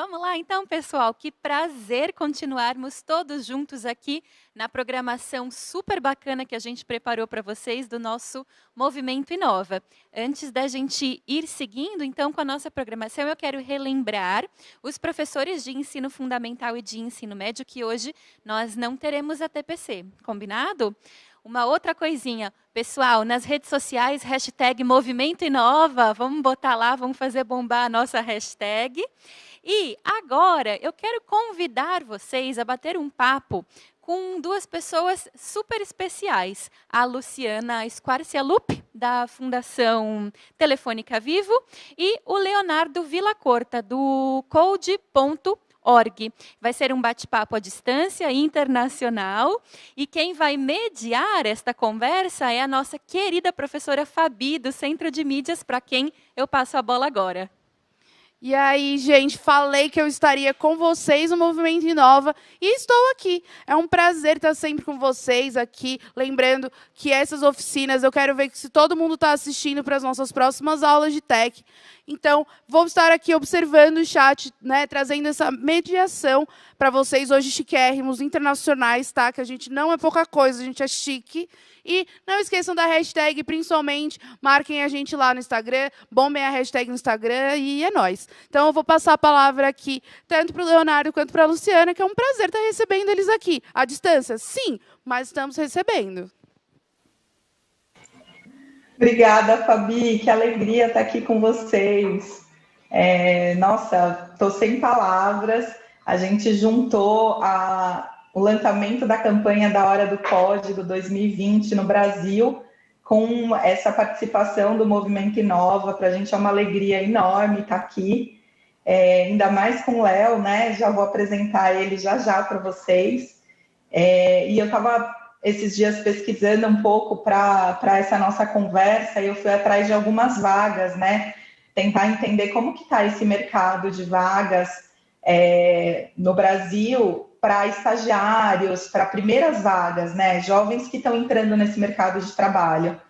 Vamos lá então, pessoal. Que prazer continuarmos todos juntos aqui na programação super bacana que a gente preparou para vocês do nosso Movimento Inova. Antes da gente ir seguindo, então, com a nossa programação, eu quero relembrar os professores de ensino fundamental e de ensino médio que hoje nós não teremos a TPC. Combinado? Uma outra coisinha, pessoal, nas redes sociais, hashtag Movimento Inova, vamos botar lá, vamos fazer bombar a nossa hashtag. E agora eu quero convidar vocês a bater um papo com duas pessoas super especiais. A Luciana Squarcialup, da Fundação Telefônica Vivo, e o Leonardo Villacorta, do Code.org. Vai ser um bate-papo à distância, internacional, e quem vai mediar esta conversa é a nossa querida professora Fabi, do Centro de Mídias, para quem eu passo a bola agora. E aí, gente, falei que eu estaria com vocês no Movimento Inova e estou aqui. É um prazer estar sempre com vocês aqui. Lembrando que essas oficinas, eu quero ver se todo mundo está assistindo para as nossas próximas aulas de tech. Então, vou estar aqui observando o chat, né, trazendo essa mediação para vocês hoje chiquérrimos, internacionais, tá? Que a gente não é pouca coisa, a gente é chique. E não esqueçam da hashtag, principalmente, marquem a gente lá no Instagram, bombem a hashtag no Instagram e é nóis. Então, eu vou passar a palavra aqui, tanto para o Leonardo quanto para a Luciana, que é um prazer estar recebendo eles aqui. À distância? Sim, mas estamos recebendo. Obrigada, Fabi, que alegria estar aqui com vocês. Nossa, estou sem palavras. A gente juntou o lançamento da campanha da Hora do Código 2020 no Brasil com essa participação do Movimento Inova. Para a gente é uma alegria enorme estar aqui, ainda mais com o Léo, né? Já vou apresentar ele já para vocês. E eu estava esses dias pesquisando um pouco para essa nossa conversa e eu fui atrás de algumas vagas, né? Tentar entender como que está esse mercado de vagas no Brasil para estagiários, para primeiras vagas, né? Jovens que estão entrando nesse mercado de trabalho.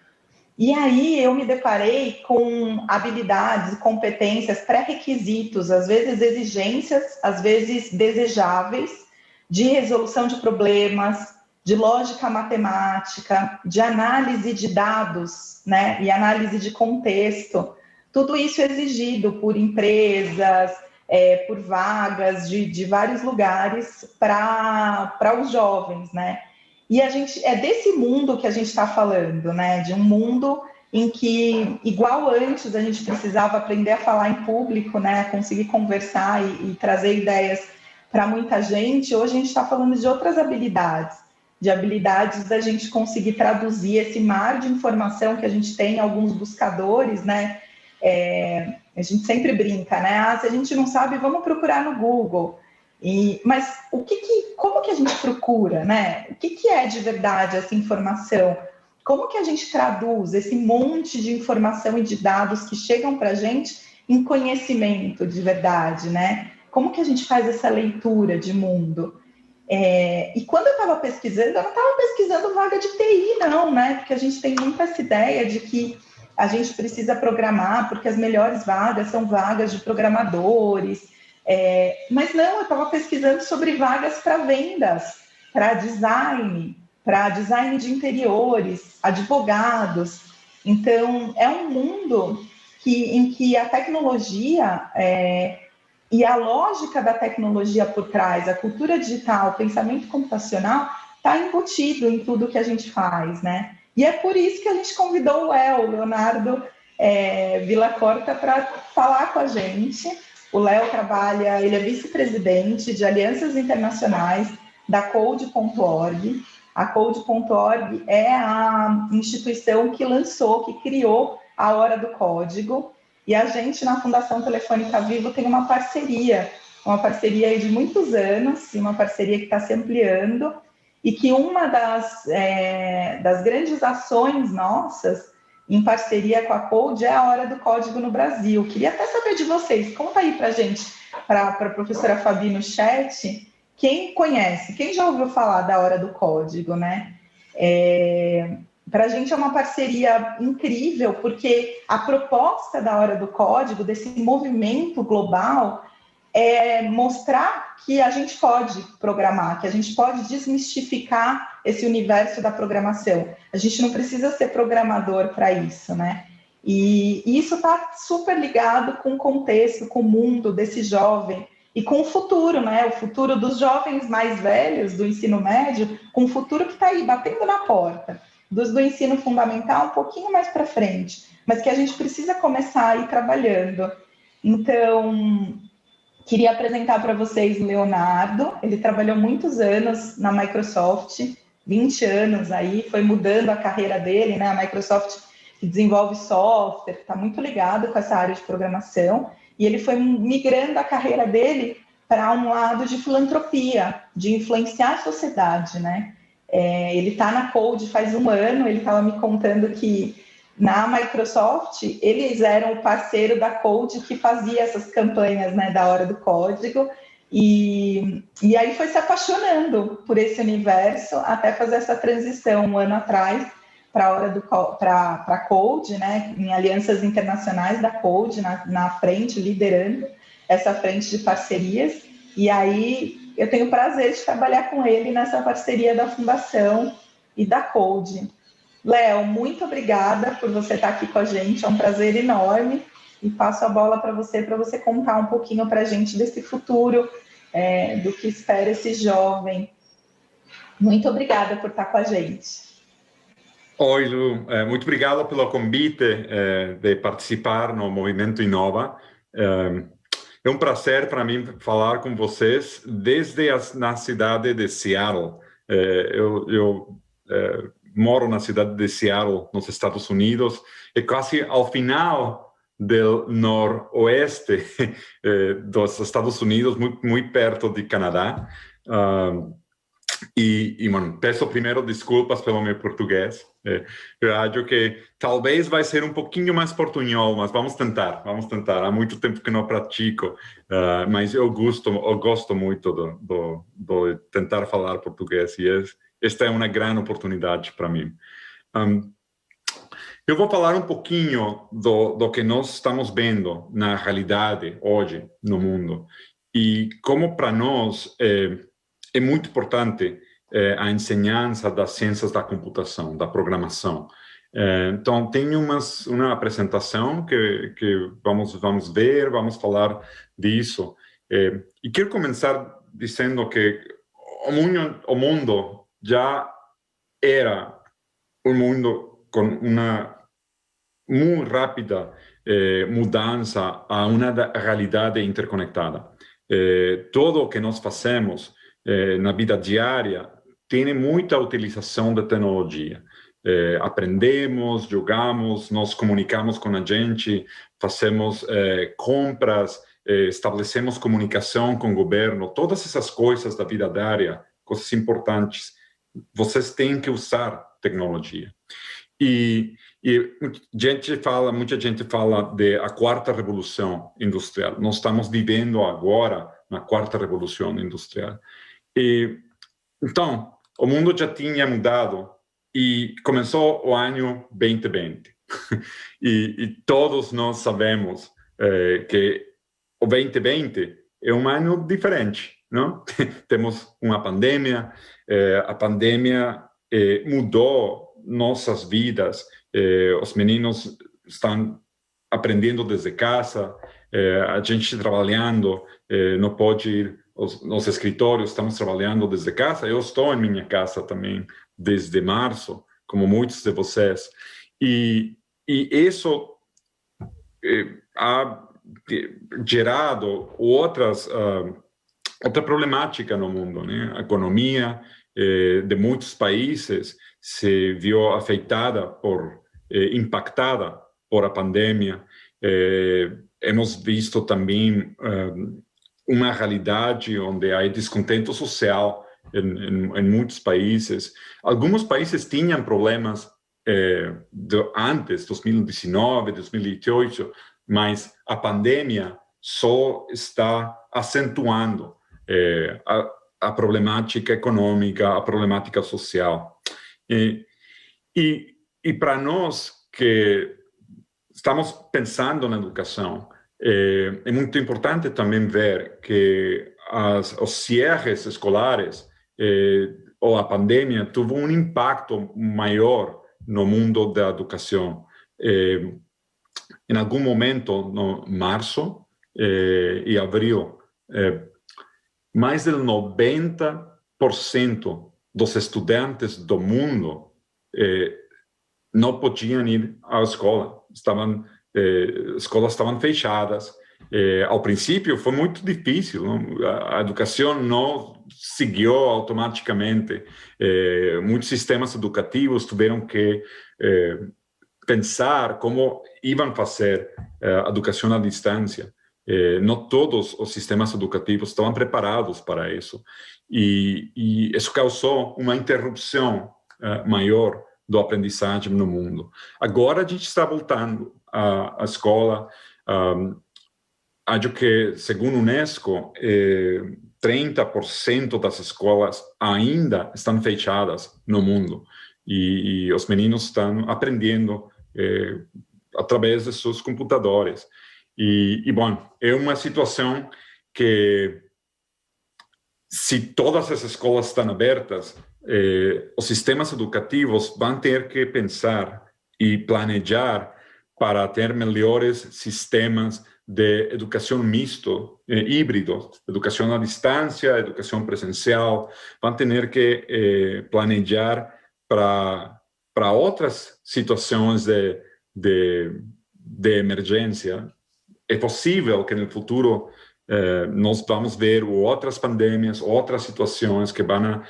E aí eu me deparei com habilidades, competências, pré-requisitos, às vezes exigências, às vezes desejáveis, de resolução de problemas, de lógica matemática, de análise de dados, né? E análise de contexto. Tudo isso é exigido por empresas, por vagas de vários lugares para os jovens, né? E é desse mundo que a gente está falando, né? De um mundo em que, igual antes, a gente precisava aprender a falar em público, né? A conseguir conversar e trazer ideias para muita gente. Hoje a gente está falando de outras habilidades, de habilidades da gente conseguir traduzir esse mar de informação que a gente tem em alguns buscadores, né? A gente sempre brinca, né? Se a gente não sabe, vamos procurar no Google. Mas como que a gente procura, né? O que é de verdade essa informação? Como que a gente traduz esse monte de informação e de dados que chegam para a gente em conhecimento de verdade, né? Como que a gente faz essa leitura de mundo? E quando eu estava pesquisando, eu não estava pesquisando vaga de TI, não, né? Porque a gente tem muita essa ideia de que a gente precisa programar, porque as melhores vagas são vagas de programadores. Mas não, eu estava pesquisando sobre vagas para vendas, para design de interiores, advogados. Então, é um mundo em que a tecnologia e a lógica da tecnologia por trás, a cultura digital, o pensamento computacional, está embutido em tudo que a gente faz, né? E é por isso que a gente convidou o Leonardo Villacorta, para falar com a gente. O Léo ele é vice-presidente de alianças internacionais da Code.org. A Code.org é a instituição que criou a Hora do Código. E a gente, na Fundação Telefônica Vivo, tem uma parceria de muitos anos, e uma parceria que está se ampliando, e que uma das grandes ações nossas, em parceria com a Code, é a Hora do Código no Brasil. Queria até saber de vocês, conta aí para a gente, para a professora Fabi no chat, quem conhece, quem já ouviu falar da Hora do Código, né? Para a gente é uma parceria incrível, porque a proposta da Hora do Código, desse movimento global, é mostrar que a gente pode programar, que a gente pode desmistificar esse universo da programação. A gente não precisa ser programador para isso, né? E isso está super ligado com o contexto, com o mundo desse jovem e com o futuro, né? O futuro dos jovens mais velhos do ensino médio, com o futuro que está aí, batendo na porta. Dos do ensino fundamental, um pouquinho mais para frente, mas que a gente precisa começar a ir trabalhando. Então, queria apresentar para vocês o Leonardo. Ele trabalhou muitos anos na Microsoft, 20 anos aí, foi mudando a carreira dele, né? A Microsoft que desenvolve software, está muito ligado com essa área de programação, e ele foi migrando a carreira dele para um lado de filantropia, de influenciar a sociedade, né? Ele está na Code faz um ano, ele estava me contando que na Microsoft, eles eram o parceiro da Code que fazia essas campanhas, né, da Hora do Código, e aí foi se apaixonando por esse universo até fazer essa transição um ano atrás para a Code, né, em alianças internacionais da Code, na frente, liderando essa frente de parcerias, e aí eu tenho o prazer de trabalhar com ele nessa parceria da Fundação e da Code. Léo, muito obrigada por você estar aqui com a gente, é um prazer enorme, e passo a bola para você contar um pouquinho para a gente desse futuro, do que espera esse jovem. Muito obrigada por estar com a gente. Oi, Lu, muito obrigado pelo convite de participar no Movimento Inova. É um prazer para mim falar com vocês desde na cidade de Seattle. Eu moro na cidade de Seattle, nos Estados Unidos, e quase ao final do noroeste dos Estados Unidos, muito perto de Canadá. Bueno, peço primeiro desculpas pelo meu português. Eu acho que talvez vai ser um pouquinho mais portunhol, mas vamos tentar. Há muito tempo que não pratico, mas eu gosto muito de tentar falar português, e esta é uma grande oportunidade para mim. Eu vou falar um pouquinho do que nós estamos vendo na realidade hoje no mundo, e como para nós é muito importante a ensinança das ciências da computação, da programação. Então, tem uma apresentação que vamos ver, vamos falar disso. E quero começar dizendo que o mundo já era um mundo com uma muito rápida mudança a uma realidade interconectada. Tudo o que nós fazemos na vida diária tem muita utilização da tecnologia. Aprendemos, jogamos, nos comunicamos com a gente, fazemos compras, estabelecemos comunicação com o governo, todas essas coisas da vida diária, coisas importantes, vocês têm que usar tecnologia. E muita gente fala de a quarta revolução industrial. Nós estamos vivendo agora na quarta revolução industrial. Então, o mundo já tinha mudado e começou o ano 2020. e todos nós sabemos que o 2020 é um ano diferente, não? Temos uma pandemia, a pandemia mudou nossas vidas, os meninos estão aprendendo desde casa, a gente trabalhando, não pode ir nos escritórios, estamos trabalhando desde casa. Eu estou em minha casa também desde março, como muitos de vocês. E isso ha gerado outra problemática no mundo, né? A economia de muitos países se viu afetada impactada por a pandemia. Hemos visto também uma realidade onde há descontento social em muitos países. Alguns países tinham problemas antes, 2019, 2018, mas a pandemia só está acentuando a problemática econômica, a problemática social. E para nós que estamos pensando na educação, É muito importante também ver que os cierres escolares ou a pandemia teve um impacto maior no mundo da educação. Em algum momento, no março e abril, mais de 90% dos estudantes do mundo não podiam ir à escola. Escolas estavam fechadas. Ao princípio foi muito difícil, não? A educação não seguiu automaticamente. Muitos sistemas educativos tiveram que pensar como iam fazer a educação à distância. Não todos os sistemas educativos estavam preparados para isso. E isso causou uma interrupção maior do aprendizagem no mundo. Agora a gente está voltando à escola. Acho que, segundo a Unesco, 30% das escolas ainda estão fechadas no mundo. E os meninos estão aprendendo através de seus computadores. Bom, é uma situação que, se todas as escolas estão abertas, os sistemas educativos vão ter que pensar e planejar para ter melhores sistemas de educação misto, híbrido, educação à distância, educação presencial. Vão ter que planejar para outras situações de emergência. É possível que no futuro nós vamos ver outras pandemias, outras situações que vão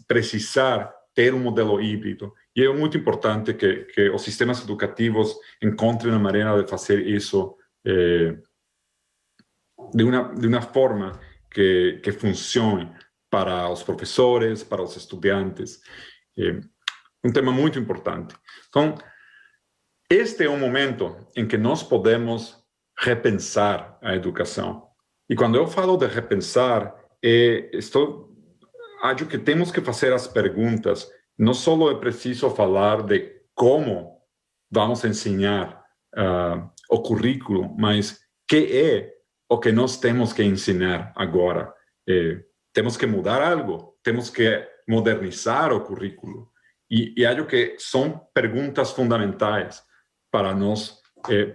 precisar ter um modelo híbrido. E é muito importante que os sistemas educativos encontrem uma maneira de fazer isso de uma forma que funcione para os professores, para os estudantes. Um tema muito importante. Então, este é um momento em que nós podemos repensar a educação. E quando eu falo de repensar, acho que temos que fazer as perguntas. Não só é preciso falar de como vamos ensinar o currículo, mas que é o que nós temos que ensinar agora. Temos que mudar algo, temos que modernizar o currículo. E acho que são perguntas fundamentais para nós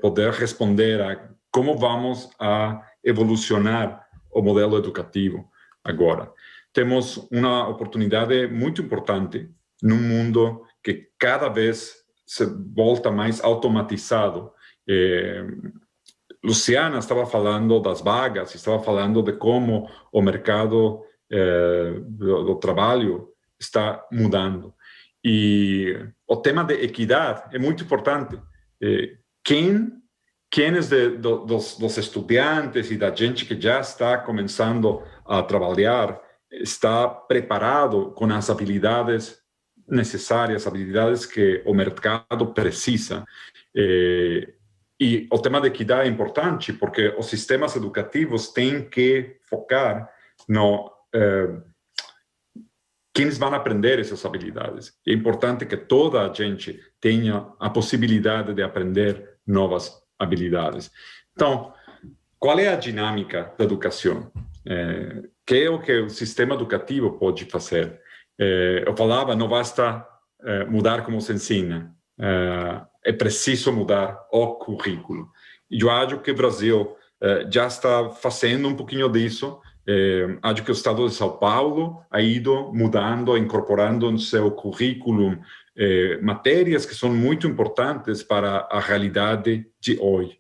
poder responder a como vamos a evolucionar o modelo educativo agora. Temos uma oportunidade muito importante num mundo que cada vez se volta mais automatizado. Luciana estava falando das vagas, estava falando de como o mercado do trabalho está mudando. E o tema de equidade é muito importante. Quem dos estudantes e da gente que já está começando a trabalhar está preparado com as habilidades necessárias, habilidades que o mercado precisa. E o tema de equidade é importante porque os sistemas educativos têm que focar no quem vão aprender essas habilidades. É importante que toda a gente tenha a possibilidade de aprender novas habilidades. Então, qual é a dinâmica da educação? Que é o que o sistema educativo pode fazer? Eu falava, não basta mudar como se ensina, é preciso mudar o currículo. E eu acho que o Brasil já está fazendo um pouquinho disso. Acho que o estado de São Paulo ha ido mudando, incorporando no seu currículo matérias que são muito importantes para a realidade de hoje,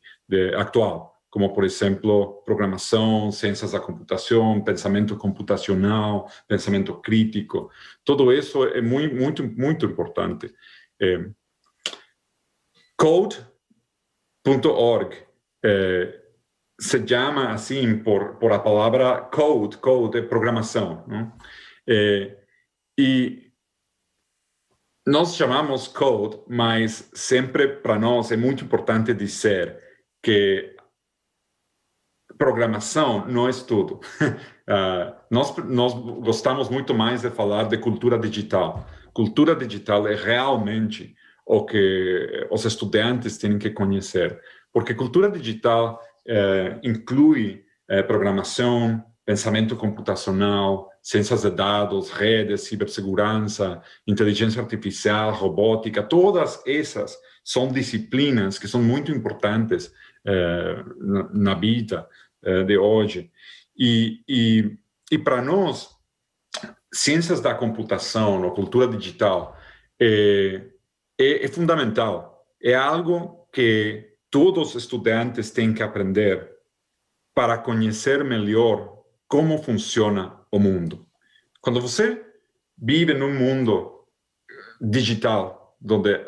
atual, como, por exemplo, programação, ciências da computação, pensamento computacional, pensamento crítico. Tudo isso é muito, muito importante. Code.org se chama assim por a palavra code é programação, não? E nós chamamos code, mas sempre para nós é muito importante dizer que programação não é tudo. Nós gostamos muito mais de falar de cultura digital. Cultura digital é realmente o que os estudantes têm que conhecer, porque cultura digital inclui programação, pensamento computacional, ciências de dados, redes, cibersegurança, inteligência artificial, robótica. Todas essas são disciplinas que são muito importantes na vida de hoje. E para nós, ciências da computação ou cultura digital é fundamental. É algo que todos os estudantes têm que aprender para conhecer melhor como funciona o mundo. Quando você vive num mundo digital, onde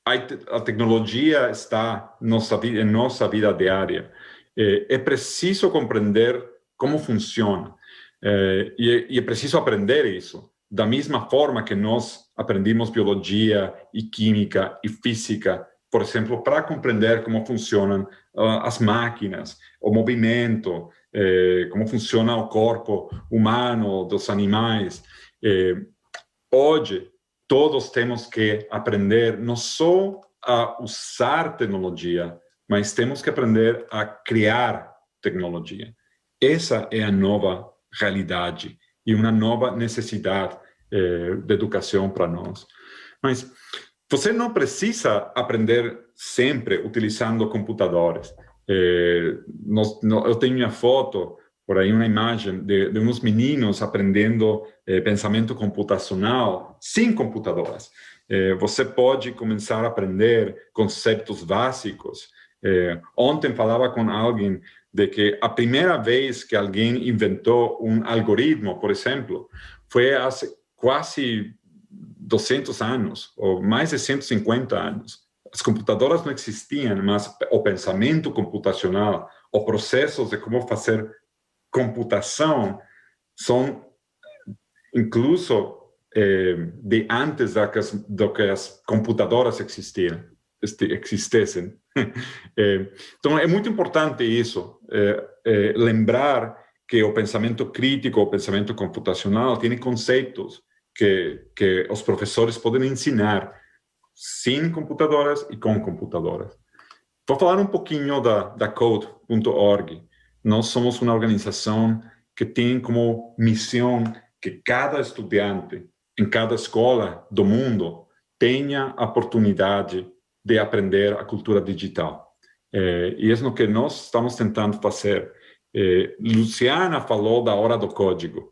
a tecnologia está em nossa vida diária, é preciso compreender como funciona. E é preciso aprender isso da mesma forma que nós aprendemos biologia e química e física, por exemplo, para compreender como funcionam as máquinas, o movimento, como funciona o corpo humano, dos animais. Hoje, todos temos que aprender não só a usar tecnologia, mas temos que aprender a criar tecnologia. Essa é a nova realidade e uma nova necessidade de educação para nós. Mas você não precisa aprender sempre utilizando computadores. Eu tenho uma foto, por aí uma imagem de uns meninos aprendendo pensamento computacional sem computadores. Você pode começar a aprender conceitos básicos. Ontem falava com alguém de que a primeira vez que alguém inventou um algoritmo, por exemplo, foi há quase 200 anos, ou mais de 150 anos. As computadoras não existiam, mas o pensamento computacional, os processos de como fazer computação são incluso de antes do que as computadoras existissem. Então, é muito importante isso, lembrar que o pensamento crítico, o pensamento computacional, tem conceitos que os professores podem ensinar sem computadoras e com computadoras. Vou falar um pouquinho da Code.org. Nós somos uma organização que tem como missão que cada estudante em cada escola do mundo tenha a oportunidade de aprender a cultura digital. E é o que nós estamos tentando fazer. Luciana falou da Hora do Código.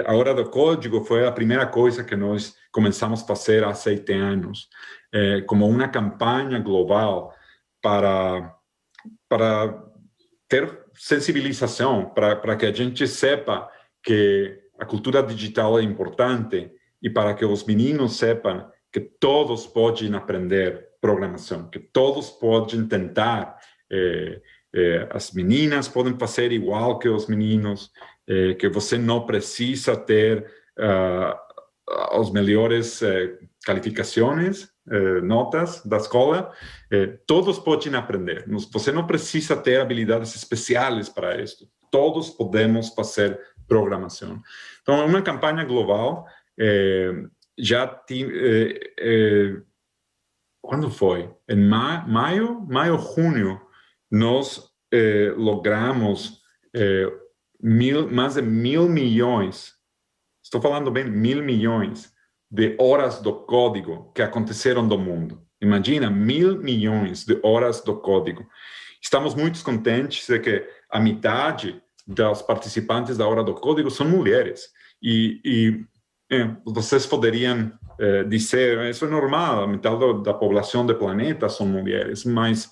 A Hora do Código foi a primeira coisa que nós começamos a fazer há 7 anos, como uma campanha global para ter sensibilização, para que a gente sepa que a cultura digital é importante e para que os meninos sepam que todos podem aprender programação, que todos podem tentar. As meninas podem fazer igual que os meninos, que você não precisa ter as melhores qualificações, notas da escola. Todos podem aprender. Você não precisa ter habilidades especiais para isso. Todos podemos fazer programação. Então, é uma campanha global. Já tem... quando foi? Em maio, junho, nós logramos mais de 1.000 milhões, estou falando bem, 1.000 milhões de horas do código que aconteceram no mundo. Imagina, 1.000 milhões de horas do código. Estamos muito contentes de que a metade dos participantes da Hora do Código são mulheres. E vocês poderiam dizer, isso é normal, a metade da população do planeta são mulheres, mas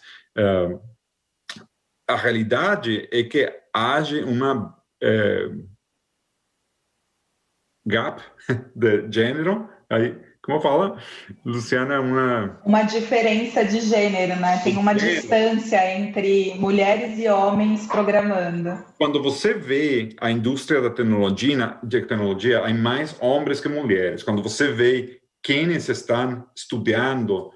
a realidade é que há uma gap de gênero, aí, como fala, Luciana, uma diferença de gênero, né? Tem uma distância entre mulheres e homens programando. Quando você vê a indústria da tecnologia, há mais homens que mulheres. Quando você vê quienes estão estudando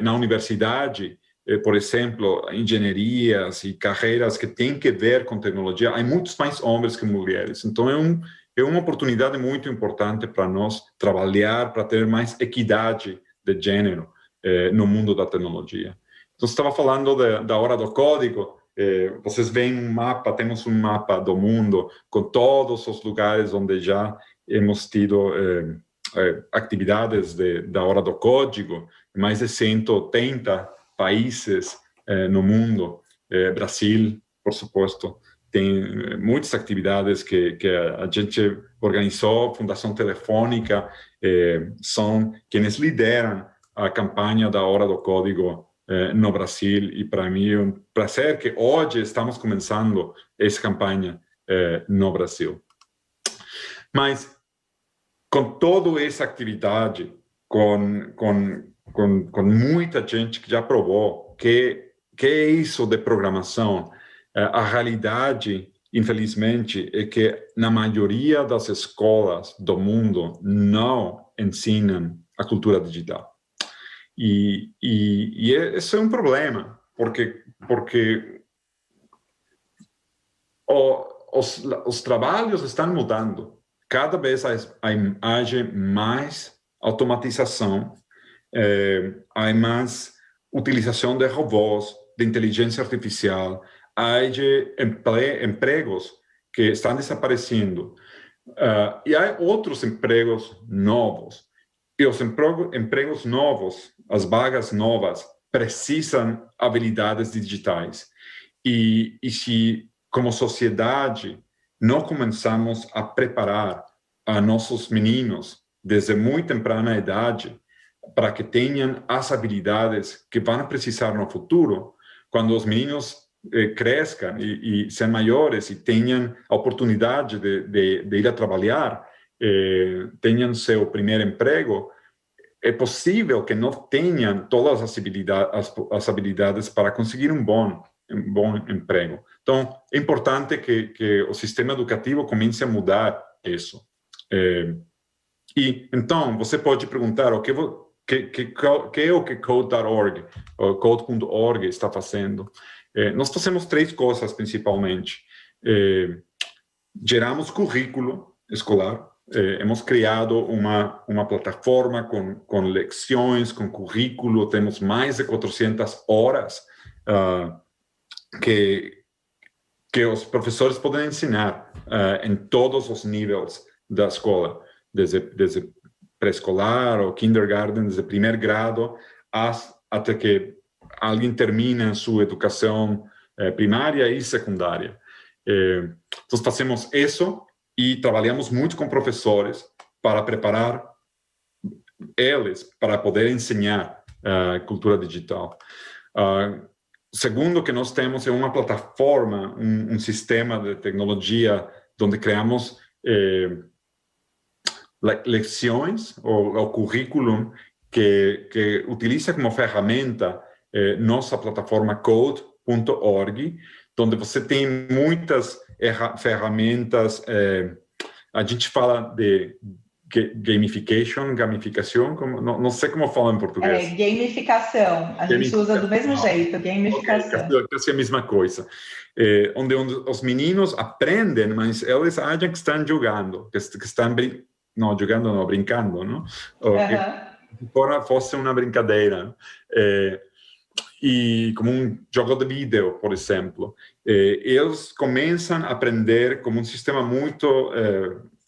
na universidade, por exemplo, engenharias e carreiras que têm que ver com tecnologia, há muitos mais homens que mulheres. Então, é uma oportunidade muito importante para nós trabalhar para ter mais equidade de gênero no mundo da tecnologia. Então, você estava falando da Hora do Código. Vocês veem um mapa, temos um mapa do mundo com todos os lugares onde já hemos tido atividades da Hora do Código, mais de 180 países no mundo. Brasil, por supuesto, tem muitas atividades que a gente organizou. Fundação Telefônica são quienes lideram a campanha da Hora do Código no Brasil, e para mim é um prazer que hoje estamos começando essa campanha no Brasil. Mas com toda essa atividade, com muita gente que já provou que é isso de programação, a realidade, infelizmente, é que na maioria das escolas do mundo não ensinam a cultura digital. E isso é um problema, porque os trabalhos estão mudando. Cada vez há mais automatização, há mais utilização de robôs, de inteligência artificial, há empregos que estão desaparecendo. E há outros empregos novos. E os empregos novos, as vagas novas, precisam habilidades digitais. E se, como sociedade, não começamos a preparar a nossos meninos desde muito temprana idade para que tenham as habilidades que vão precisar no futuro, quando os meninos cresçam e sejam maiores e tenham a oportunidade de ir a trabalhar, tenham seu primeiro emprego, é possível que não tenham todas as habilidades para conseguir um bom emprego. Então, é importante que o sistema educativo comece a mudar isso. E então, você pode perguntar o que é o que Code.org, Code.org está fazendo. Nós fazemos 3 coisas, principalmente. Geramos currículo escolar. Hemos criado uma plataforma com leções, com currículo. Temos mais de 400 horas que os professores podem ensinar em todos os níveis da escola, desde pré-escolar ou kindergarten, desde primeiro grado, até que alguém termina sua educação primária e secundária. Então, fazemos isso e trabalhamos muito com professores para preparar eles para poder ensinar cultura digital. Segundo que nós temos é uma plataforma, um sistema de tecnologia onde criamos leções ou currículo que utiliza como ferramenta nossa plataforma Code.org, onde você tem muitas ferramentas. A gente fala de gamificação, não sei como fala em português. Gamificação, a gente usa do mesmo jeito, gamificação. É a mesma coisa. Onde os meninos aprendem, mas eles acham que estão jogando, que estão brincando, não? Que fosse uma brincadeira. E como um jogo de vídeo, por exemplo. Eles começam a aprender como um sistema muito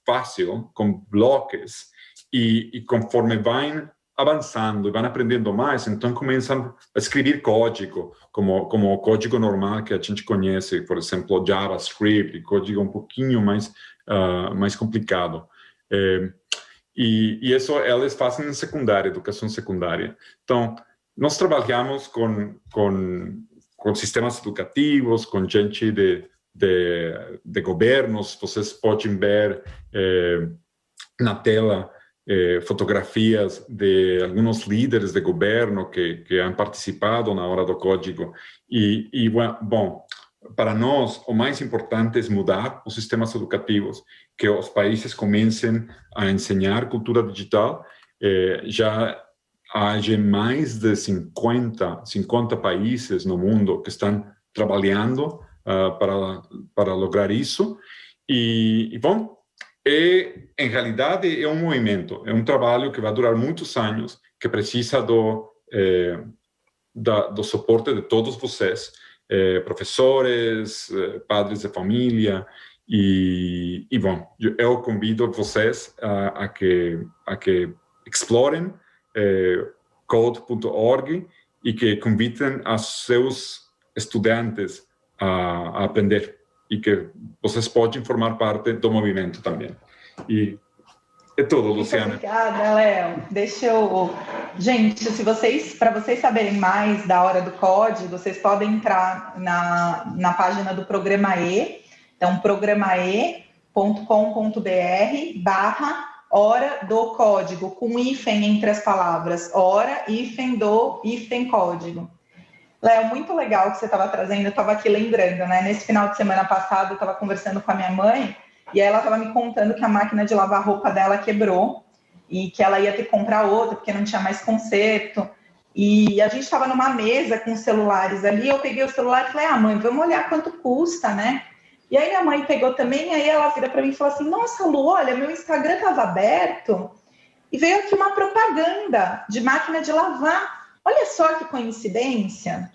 fácil, com bloques, e conforme vão avançando e vão aprendendo mais, então começam a escrever código, como o código normal que a gente conhece, por exemplo, JavaScript, código um pouquinho mais complicado. E isso eles fazem em secundária, educação secundária. Então, nós trabalhamos com sistemas educativos, com gente de governos. Vocês podem ver na tela fotografias de alguns líderes de governo que han participado na Hora do Código. Bom, para nós, o mais importante é mudar os sistemas educativos, que os países comecem a ensinar cultura digital. Já há mais de 50 países no mundo que estão trabalhando para lograr isso. Bom, em realidade, é um movimento, é um trabalho que vai durar muitos anos, que precisa do suporte de todos vocês. professores, padres de família, e bom, eu convido vocês a que explorem code.org e que convidem os seus estudantes a aprender e que vocês podem formar parte do movimento também. E é tudo, Luciana. Muito obrigada, Léo. Deixa eu... Gente, para vocês saberem mais da Hora do Código, vocês podem entrar na página do Programa E. Então, programae.com.br/Hora do Código, com hífen entre as palavras. Hora, hífen do, hífen código. Léo, muito legal o que você estava trazendo. Eu estava aqui lembrando, né? Nesse final de semana passado, eu estava conversando com a minha mãe, e aí ela estava me contando que a máquina de lavar roupa dela quebrou e que ela ia ter que comprar outra porque não tinha mais conserto. E a gente estava numa mesa com os celulares ali, eu peguei o celular e falei, mãe, vamos olhar quanto custa, né? E aí minha mãe pegou também, e aí ela vira para mim e falou assim, nossa, Lu, olha, meu Instagram estava aberto e veio aqui uma propaganda de máquina de lavar. Olha só que coincidência.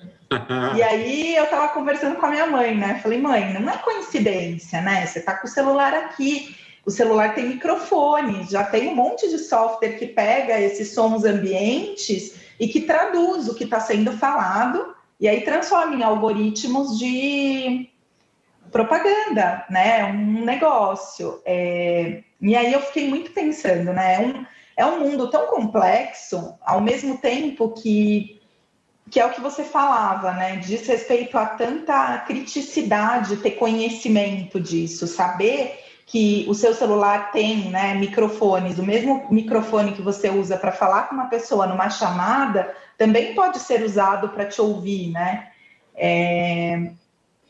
E aí eu estava conversando com a minha mãe, né? Falei, mãe, não é coincidência, né? Você está com o celular aqui, o celular tem microfone, já tem um monte de software que pega esses sons ambientes e que traduz o que está sendo falado e aí transforma em algoritmos de propaganda, né? Um negócio. E aí eu fiquei muito pensando, né? É um mundo tão complexo, ao mesmo tempo que é o que você falava, né? Diz respeito a tanta criticidade, ter conhecimento disso, saber que o seu celular tem, né, microfones, o mesmo microfone que você usa para falar com uma pessoa numa chamada, também pode ser usado para te ouvir, né?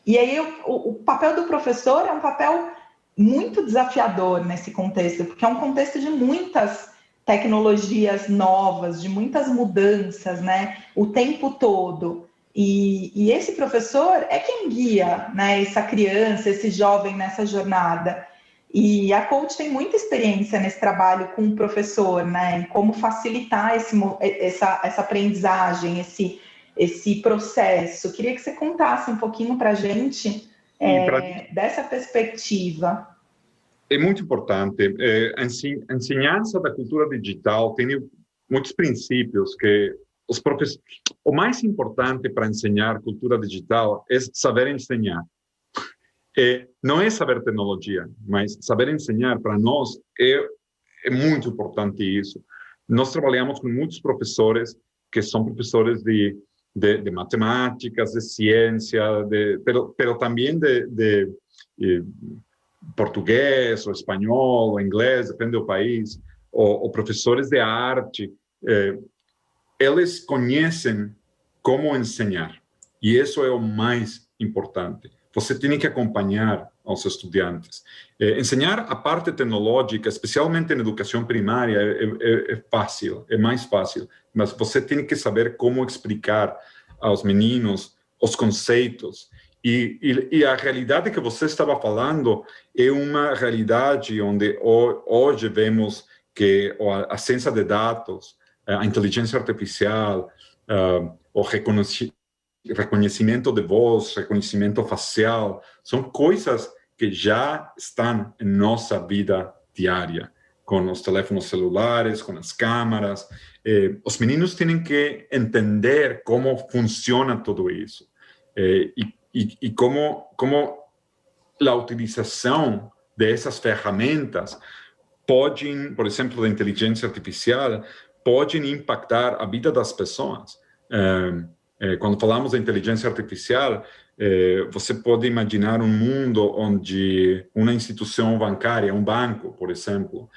E aí o papel do professor é um papel muito desafiador nesse contexto, porque é um contexto de muitas tecnologias novas, de muitas mudanças, né, o tempo todo. E esse professor é quem guia, né, essa criança, esse jovem nessa jornada. E a coach tem muita experiência nesse trabalho com o professor, né, em como facilitar essa aprendizagem, esse processo. Queria que você contasse um pouquinho para a gente dessa perspectiva. É muito importante. A ensinança da cultura digital tem muitos princípios que o mais importante para ensinar cultura digital é saber ensinar. Não é saber tecnologia, mas saber ensinar para nós é muito importante isso. Nós trabalhamos com muitos professores que são professores de matemáticas, de ciência, pero também de português, ou espanhol, ou inglês, depende do país, ou professores de arte, eles conhecem como ensinar. E isso é o mais importante. Você tem que acompanhar aos estudantes. Ensinar a parte tecnológica, especialmente na educação primária, é fácil, é mais fácil. Mas você tem que saber como explicar aos meninos os conceitos. E a realidade que você estava falando é uma realidade onde hoje vemos que a ciência de dados, a inteligência artificial, o reconhecimento de voz, reconhecimento facial, são coisas que já estão em nossa vida diária, com os teléfonos celulares, com as câmeras. Os meninos têm que entender como funciona tudo isso. E como a utilização dessas ferramentas podem, por exemplo, da inteligência artificial, podem impactar a vida das pessoas. Quando falamos da inteligência artificial, você pode imaginar um mundo onde uma instituição bancária, um banco, por exemplo,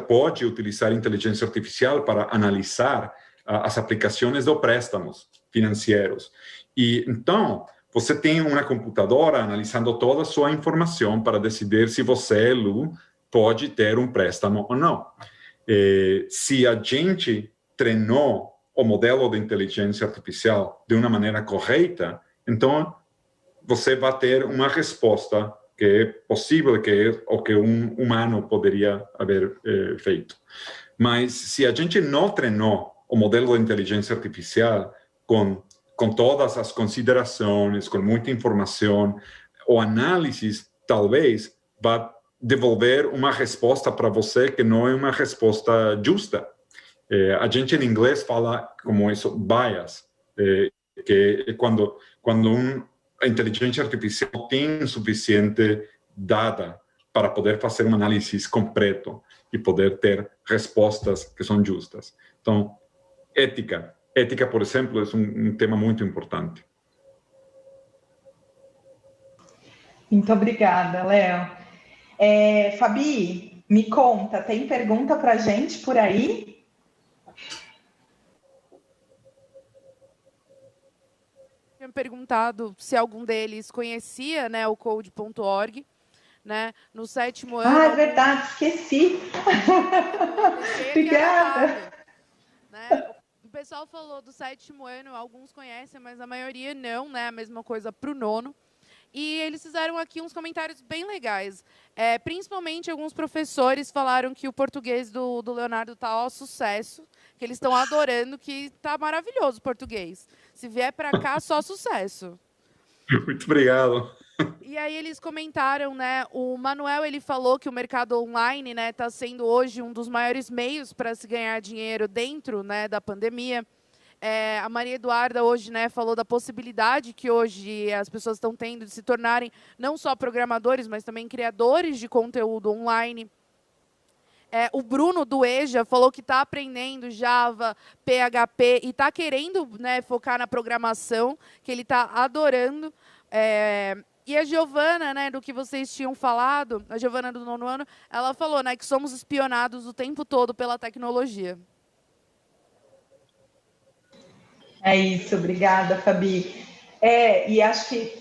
pode utilizar inteligência artificial para analisar as aplicações de préstamos financeiros. E então, você tem uma computadora analisando toda a sua informação para decidir se você, Lu, pode ter um préstamo ou não. Se a gente treinou o modelo de inteligência artificial de uma maneira correta, então você vai ter uma resposta que é possível, que é o que um humano poderia haver feito. Mas se a gente não treinou o modelo de inteligência artificial com com todas as considerações, com muita informação, o análise talvez vai devolver uma resposta para você que não é uma resposta justa. A gente em inglês fala como isso, bias, que é quando a inteligência artificial tem suficiente data para poder fazer uma análise completo e poder ter respostas que são justas. Então, ética, por exemplo, é um tema muito importante. Muito obrigada, Léo. Fabi, me conta, tem pergunta para a gente por aí? Tinha perguntado se algum deles conhecia, né, o code.org, né, no 7º ano. Ah, é verdade, esqueci. Obrigada. Né? O pessoal falou do 7º ano, alguns conhecem, mas a maioria não, né, a mesma coisa para o 9º. E eles fizeram aqui uns comentários bem legais. Principalmente alguns professores falaram que o português do Leonardo está sucesso, que eles estão adorando, que está maravilhoso o português. Se vier para cá, só sucesso. Muito obrigado. E aí eles comentaram, né? O Manuel ele falou que o mercado online, né, está sendo hoje um dos maiores meios para se ganhar dinheiro dentro, né, da pandemia. A Maria Eduarda hoje, né, falou da possibilidade que hoje as pessoas estão tendo de se tornarem não só programadores, mas também criadores de conteúdo online. O Bruno do EJA falou que está aprendendo Java, PHP e está querendo, né, focar na programação, que ele está adorando. E a Giovana, né, do que vocês tinham falado, a Giovana do 9º ano, ela falou, né, que somos espionados o tempo todo pela tecnologia. É isso, obrigada, Fabi. E acho que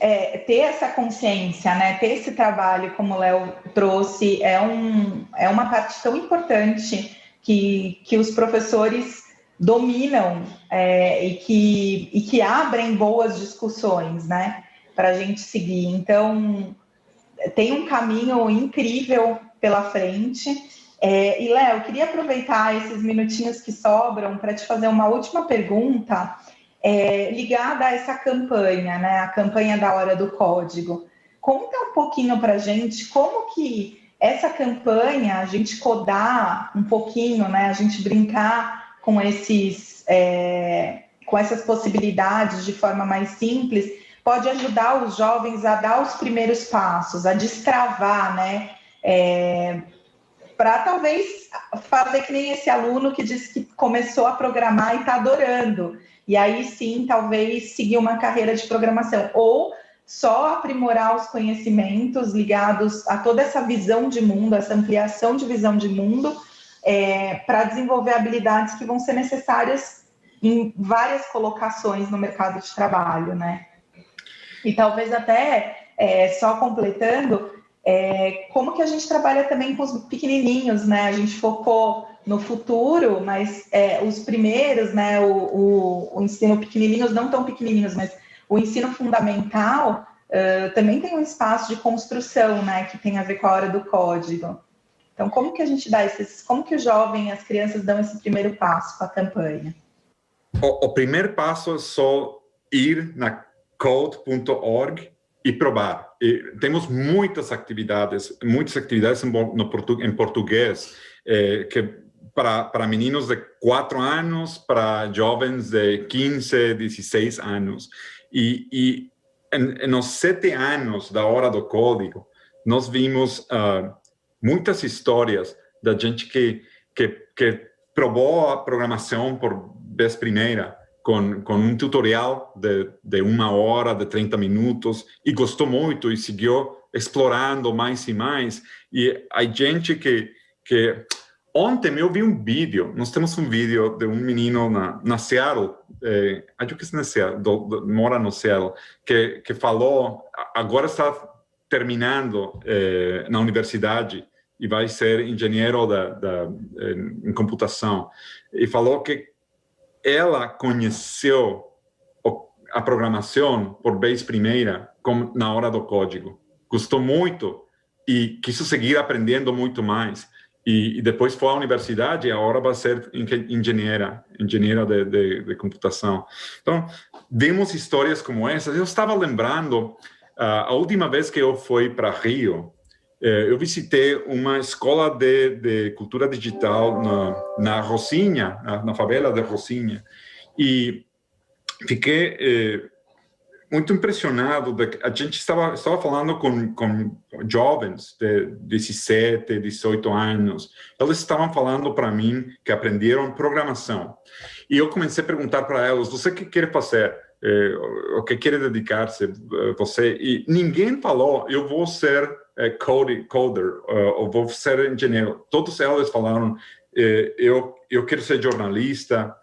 ter essa consciência, né, ter esse trabalho, como o Léo trouxe, é uma parte tão importante que os professores dominam e que abrem boas discussões, né, para a gente seguir. Então, tem um caminho incrível pela frente. E, Léo, eu queria aproveitar esses minutinhos que sobram para te fazer uma última pergunta ligada a essa campanha, né? A campanha da Hora do Código. Conta um pouquinho para a gente como que essa campanha, a gente codar um pouquinho, né? A gente brincar com essas possibilidades de forma mais simples, pode ajudar os jovens a dar os primeiros passos, a destravar, né? Para talvez fazer que nem esse aluno que disse que começou a programar e está adorando. E aí sim, talvez seguir uma carreira de programação. Ou só aprimorar os conhecimentos ligados a toda essa visão de mundo, essa ampliação de visão de mundo, para desenvolver habilidades que vão ser necessárias em várias colocações no mercado de trabalho, né? E talvez até, só completando, como que a gente trabalha também com os pequenininhos, né? A gente focou no futuro, mas os primeiros, né? O ensino pequenininhos, não tão pequenininhos, mas o ensino fundamental também tem um espaço de construção, né? Que tem a ver com a hora do código. Então, como que a gente dá como que o jovem, as crianças dão esse primeiro passo com a campanha? O primeiro passo é só ir na code.org e provar. Temos muitas atividades em português, que para meninos de 4 anos, para jovens de 15, 16 anos. E nos 7 anos da Hora do Código, nós vimos muitas histórias da gente que provou a programação por vez primeira, com um tutorial de 1 hora, de 30 minutos, e gostou muito e seguiu explorando mais e mais. E a gente que ontem eu vi um vídeo, nós temos um vídeo de um menino na Seattle, acho que é na Seattle, mora no Seattle, que falou, agora está terminando na universidade e vai ser engenheiro em computação, e falou que ela conheceu a programação por vez primeira na Hora do Código. Gostou muito e quis seguir aprendendo muito mais. e depois foi à universidade e agora vai ser engenheira de computação. Então, vemos histórias como essas. Eu estava lembrando, a última vez que eu fui para Rio, eu visitei uma escola de cultura digital na Rocinha, na favela de Rocinha, e fiquei muito impressionado. A gente estava falando com jovens de 17, 18 anos. Eles estavam falando para mim que aprenderam programação. E eu comecei a perguntar para eles, você o que quer fazer? O que quer dedicar-se você? E ninguém falou, eu vou ser coder, ou vou ser engenheiro. Todos eles falaram, eu quero ser jornalista,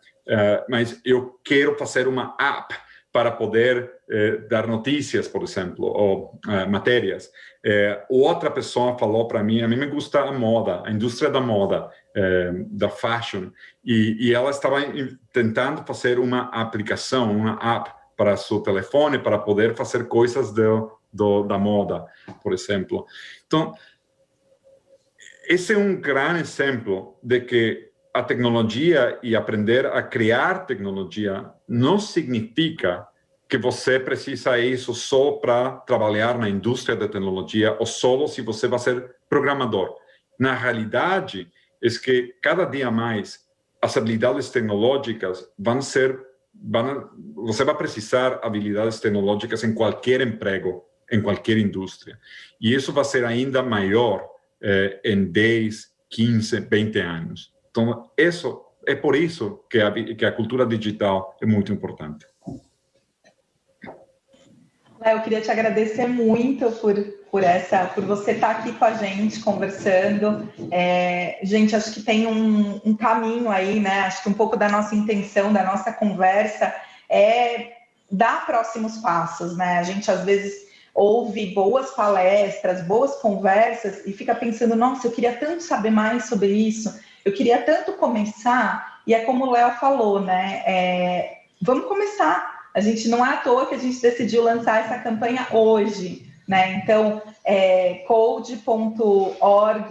mas eu quero fazer uma app para poder dar notícias, por exemplo, ou matérias. Outra pessoa falou para mim, a mim me gusta a moda, a indústria da moda, da fashion, e ela estava tentando fazer uma aplicação, uma app para seu telefone, para poder fazer coisas da moda, por exemplo. Então, esse é um grande exemplo de que a tecnologia e aprender a criar tecnologia não significa que você precisa isso só para trabalhar na indústria da tecnologia ou só se você vai ser programador. Na realidade, é que cada dia mais as habilidades tecnológicas você vai precisar habilidades tecnológicas em qualquer emprego, em qualquer indústria. E isso vai ser ainda maior em 10, 15, 20 anos. Então, é por isso que a cultura digital é muito importante. Léo, eu queria te agradecer muito por você estar aqui com a gente, conversando. Gente, acho que tem um caminho aí, né? Acho que um pouco da nossa intenção, da nossa conversa, é dar próximos passos, né? A gente, às vezes, ouve boas palestras, boas conversas e fica pensando, nossa, eu queria tanto saber mais sobre isso, eu queria tanto começar, e é como o Léo falou, né? Vamos começar. A gente não é à toa que a gente decidiu lançar essa campanha hoje, né? Então, code.org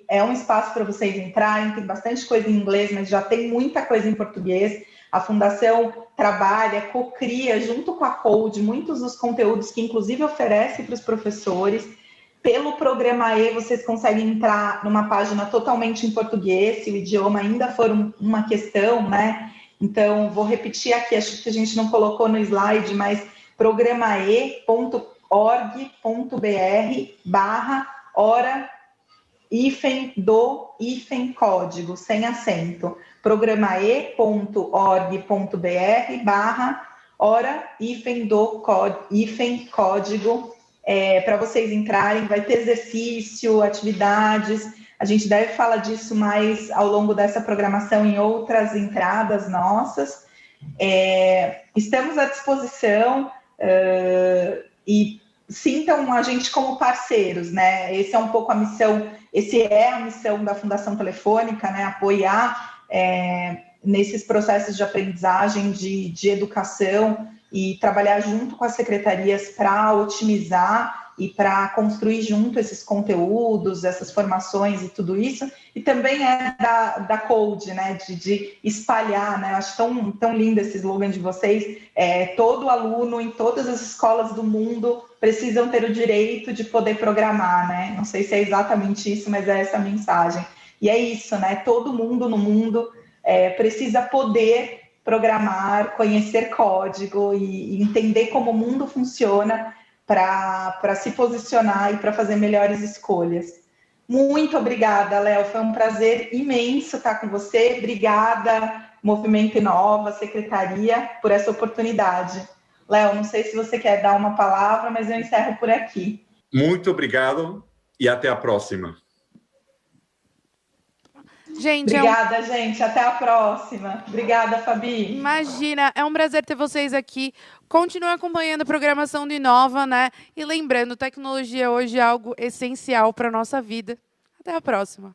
é um espaço para vocês entrarem, tem bastante coisa em inglês, mas já tem muita coisa em português. A Fundação trabalha, cocria, junto com a Code, muitos dos conteúdos que, inclusive, oferece para os professores. Pelo Programa E, vocês conseguem entrar numa página totalmente em português, se o idioma ainda for uma questão, né? Então, vou repetir aqui, acho que a gente não colocou no slide, mas programae.org.br/hora-código, sem acento. programae.org.br/hora-código, para vocês entrarem, vai ter exercício, atividades. A gente deve falar disso mais ao longo dessa programação em outras entradas nossas. Estamos à disposição e sintam a gente como parceiros, né? Essa é a missão da Fundação Telefônica, né? Apoiar nesses processos de aprendizagem, de educação e trabalhar junto com as secretarias para otimizar e para construir junto esses conteúdos, essas formações e tudo isso, e também da Code, né, de espalhar, né, eu acho tão lindo esse slogan de vocês, todo aluno em todas as escolas do mundo precisam ter o direito de poder programar, né, não sei se é exatamente isso, mas é essa a mensagem, e é isso, né, todo mundo no mundo precisa poder programar, conhecer código e entender como o mundo funciona, para se posicionar e para fazer melhores escolhas. Muito obrigada, Léo. Foi um prazer imenso estar com você. Obrigada, Movimento Inova, Secretaria, por essa oportunidade. Léo, não sei se você quer dar uma palavra, mas eu encerro por aqui. Muito obrigado e até a próxima. Gente, obrigada, gente. Até a próxima. Obrigada, Fabi. Imagina, é um prazer ter vocês aqui. Continue acompanhando a programação do Inova, né? E lembrando, tecnologia hoje é algo essencial para a nossa vida. Até a próxima.